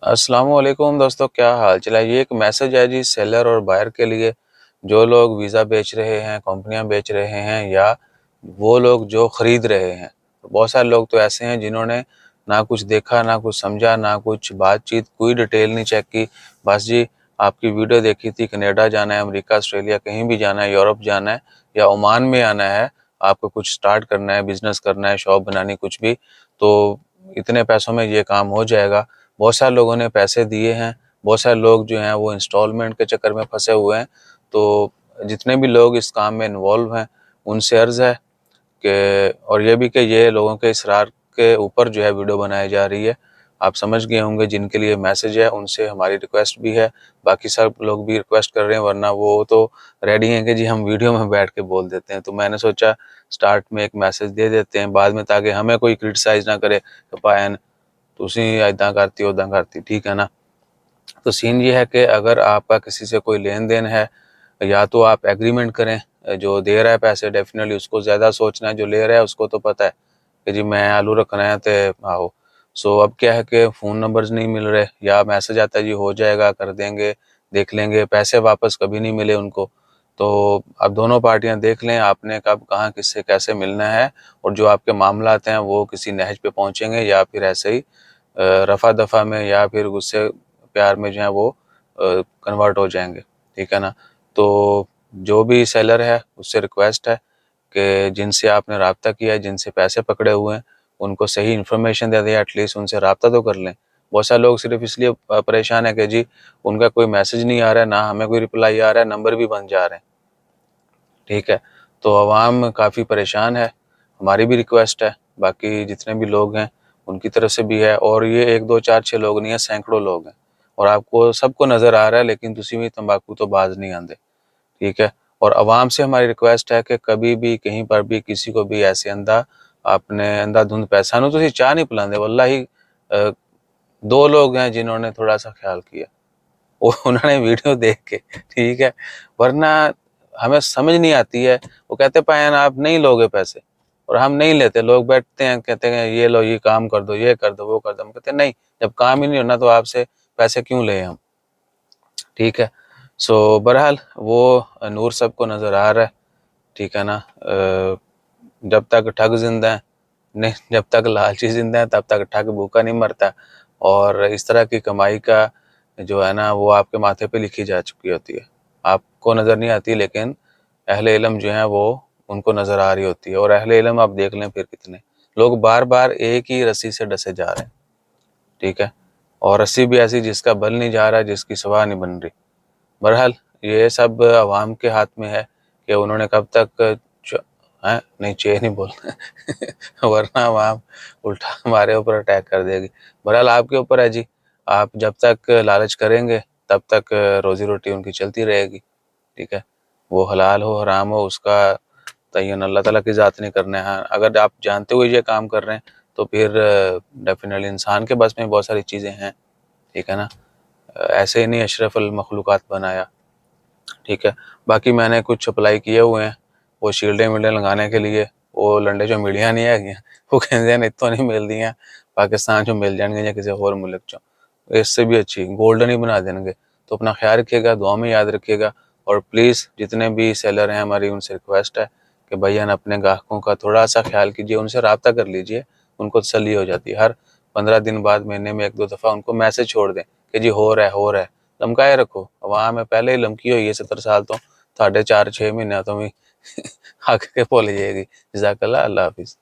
السلام علیکم دوستو، کیا حال چل ہے؟ یہ ایک میسج ہے جی سیلر اور بائر کے لیے، جو لوگ ویزا بیچ رہے ہیں، کمپنیاں بیچ رہے ہیں، یا وہ لوگ جو خرید رہے ہیں۔ بہت سارے لوگ تو ایسے ہیں جنہوں نے نہ کچھ دیکھا، نہ کچھ سمجھا، نہ کچھ بات چیت، کوئی ڈیٹیل نہیں چیک کی، بس جی آپ کی ویڈیو دیکھی تھی، کینیڈا جانا ہے، امریکہ، آسٹریلیا، کہیں بھی جانا ہے، یورپ جانا ہے یا عمان میں آنا ہے، آپ کو کچھ سٹارٹ کرنا ہے، بزنس کرنا ہے، شاپ بنانی، کچھ بھی، تو اتنے پیسوں میں یہ کام ہو جائے گا۔ بہت سارے لوگوں نے پیسے دیے ہیں، بہت سارے لوگ جو ہیں وہ انسٹالمنٹ کے چکر میں پھنسے ہوئے ہیں۔ تو جتنے بھی لوگ اس کام میں انوالو ہیں ان سے عرض ہے کہ، اور یہ بھی کہ یہ لوگوں کے اصرار کے اوپر جو ہے ویڈیو بنائی جا رہی ہے، آپ سمجھ گئے ہوں گے جن کے لیے میسج ہے، ان سے ہماری ریکویسٹ بھی ہے، باقی سب لوگ بھی ریکویسٹ کر رہے ہیں، ورنہ وہ تو ریڈی ہیں کہ جی ہم ویڈیو میں بیٹھ کے بول دیتے ہیں۔ تو میں نے سوچا سٹارٹ میں ایک میسج دے دیتے ہیں بعد میں، تاکہ ہمیں کوئی کرٹیسائز نہ کرے کہ پائن تسی ایداں کرتی اوداں کرتی، ٹھیک ہے نا۔ تو سین یہ ہے کہ اگر آپ کا کسی سے کوئی لین دین ہے، یا تو آپ ایگریمنٹ کریں، جو دے رہا ہے پیسے ڈیفینیٹلی اس کو زیادہ سوچنا ہے، جو لے رہا ہے اس کو تو پتہ ہے کہ جی میں آلو رکھنا ہے تے آہو۔ سو اب کیا ہے کہ فون نمبرز نہیں مل رہے، یا میسج آتا ہے جی ہو جائے گا، کر دیں گے، دیکھ لیں گے، پیسے واپس کبھی نہیں ملے ان کو۔ تو اب دونوں پارٹیاں دیکھ لیں آپ نے کب کہاں کس سے کیسے ملنا ہے، اور جو آپ کے معاملات ہیں وہ کسی نہج پہ پہنچیں گے یا پھر ایسے ہی رفع دفع میں یا پھر غصے پیار میں جو ہیں وہ کنورٹ ہو جائیں گے، ٹھیک ہے نا۔ تو جو بھی سیلر ہے اس سے ریکویسٹ ہے کہ جن سے آپ نے رابطہ کیا ہے، جن سے پیسے پکڑے ہوئے ہیں، ان کو صحیح انفارمیشن دے دیں، ایٹ لیسٹ ان سے رابطہ تو کر لیں۔ بہت سارے لوگ صرف اس لیے پریشان ہے کہ جی ان کا کوئی میسج نہیں آ رہا ہے، نہ ہمیں کوئی رپلائی آ رہا ہے، نمبر بھی بند جا رہے ہیں، ٹھیک ہے۔ تو عوام کافی پریشان ہے، ہماری بھی ریکویسٹ ہے، باقی جتنے بھی لوگ ہیں ان کی طرف سے بھی ہے، اور یہ 1 2 4 6 لوگ نہیں ہیں، سینکڑوں لوگ ہیں، اور آپ کو سب کو نظر آ رہا ہے، لیکن تسی بھی تمباکو تو باز نہیں آندے، ٹھیک ہے۔ اور عوام سے ہماری ریکویسٹ ہے کہ کبھی بھی کہیں پر بھی کسی کو بھی ایسے آپ نے اندھا دھند پیسہ نو تسی چاہ نہیں پلاندے، واللہ ہی 2 لوگ ہیں جنہوں نے تھوڑا سا خیال کیا، وہ انہوں نے ویڈیو دیکھ کے، ٹھیک ہے، ورنہ ہمیں سمجھ نہیں آتی ہے۔ وہ کہتے پائیں آپ نہیں لوگے پیسے، اور ہم نہیں لیتے، لوگ بیٹھتے ہیں کہتے ہیں یہ لو، یہ کام کر دو، یہ کر دو، وہ کر دو، ہم کہتے ہیں نہیں، جب کام ہی نہیں ہونا تو آپ سے پیسے کیوں لیں ہم، ٹھیک ہے۔ سو بہرحال وہ نور سب کو نظر آ رہا ہے، ٹھیک ہے نا۔ جب تک ٹھگ زندہ ہے، نہیں جب تک لالچی زندہ ہے تب تک ٹھگ بھوکا نہیں مرتا، اور اس طرح کی کمائی کا جو ہے نا وہ آپ کے ماتھے پہ لکھی جا چکی ہوتی ہے، آپ کو نظر نہیں آتی، لیکن اہل علم جو ہیں وہ ان کو نظر آ رہی ہوتی ہے، اور اہل علم آپ دیکھ لیں پھر کتنے لوگ بار بار ایک ہی رسی سے ڈسے جا رہے ہیں، ٹھیک ہے، اور رسی بھی ایسی جس کا بل نہیں جا رہا، جس کی سوا نہیں بن رہی۔ بہرحال یہ سب عوام کے ہاتھ میں ہے کہ انہوں نے کب تک نہیں نہیں بولنا ورنہ عوام الٹا ہمارے اوپر اٹیک کر دے گی۔ بہرحال آپ کے اوپر ہے جی، آپ جب تک لالچ کریں گے تب تک روزی روٹی ان کی چلتی رہے گی، ٹھیک ہے۔ وہ حلال ہو حرام ہو اس کا تعین اللہ تعالیٰ کی ذات نہیں کرنا ہے۔ اگر آپ جانتے ہوئے یہ کام کر رہے ہیں تو پھر ڈیفینیٹلی انسان کے بس میں بہت ساری چیزیں ہیں، ٹھیک ہے نا، ایسے ہی نہیں اشرف المخلوقات بنایا، ٹھیک ہے۔ باقی میں نے کچھ اپلائی کیے ہوئے ہیں وہ شیلڈیں ویلڈیں لگانے کے لیے، وہ لنڈے جو ملیاں نہیں ہے وہ کہتے ہیں اتوں نہیں مل دیاں پاکستان جو مل جان گے یا کسی اور ملک چوں، اس سے بھی اچھی گولڈن ہی بنا دیں گے۔ تو اپنا خیال رکھیے گا، دعا میں یاد رکھیے گا، اور پلیز جتنے بھی سیلر ہیں ہماری ان سے ریکویسٹ ہے کہ بھائیان اپنے گاہکوں کا تھوڑا سا خیال کیجئے، ان سے رابطہ کر لیجئے، ان کو تسلی ہو جاتی ہے۔ ہر 15 دن بعد، مہینے میں 1 2 دفعہ ان کو میسج چھوڑ دیں کہ جی ہو رہا ہے، لمکائے رکھو، عوام میں پہلے ہی لمکی ہوئی ہے 70 سال تو، 4.5 6 مہینے تو بھی حق کے بھول جائے گی۔ جزاک اللہ، اللہ حافظ۔